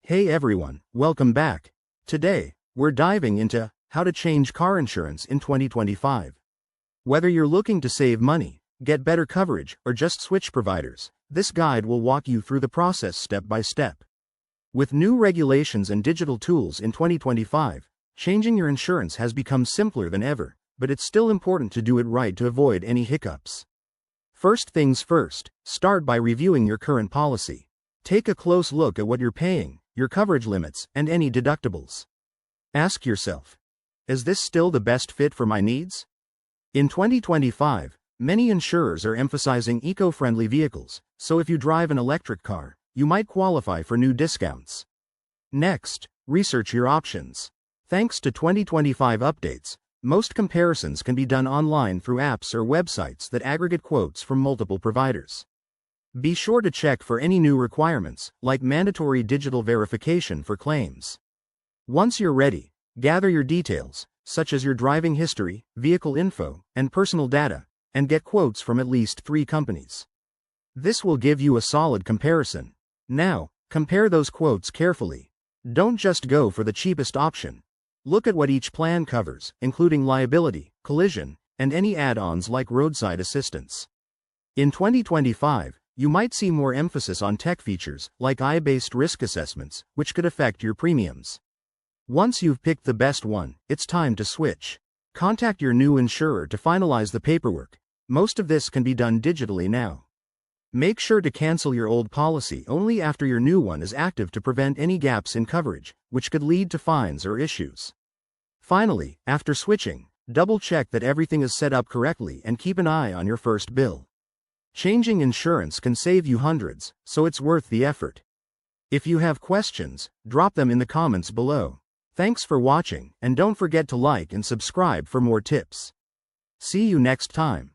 Hey everyone, welcome back. Today, we're diving into how to change car insurance in 2025. Whether you're looking to save money, get better coverage, or just switch providers, this guide will walk you through the process step by step. With new regulations and digital tools in 2025, changing your insurance has become simpler than ever, but it's still important to do it right to avoid any hiccups. First things first, start by reviewing your current policy. Take a close look at what you're paying, your coverage limits, and any deductibles. Ask yourself, is this still the best fit for my needs? In 2025, many insurers are emphasizing eco-friendly vehicles, so if you drive an electric car, you might qualify for new discounts. Next, research your options. Thanks to 2025 updates, most comparisons can be done online through apps or websites that aggregate quotes from multiple providers. Be sure to check for any new requirements, like mandatory digital verification for claims. Once you're ready, gather your details, such as your driving history, vehicle info, and personal data, and get quotes from at least 3 companies. This will give you a solid comparison. Now, compare those quotes carefully. Don't just go for the cheapest option. Look at what each plan covers, including liability, collision, and any add-ons like roadside assistance. In 2025, you might see more emphasis on tech features, like AI-based risk assessments, which could affect your premiums. Once you've picked the best one, it's time to switch. Contact your new insurer to finalize the paperwork. Most of this can be done digitally now. Make sure to cancel your old policy only after your new one is active to prevent any gaps in coverage, which could lead to fines or issues. Finally, after switching, double-check that everything is set up correctly and keep an eye on your first bill. Changing insurance can save you hundreds, so it's worth the effort. If you have questions, drop them in the comments below. Thanks for watching, and don't forget to like and subscribe for more tips. See you next time.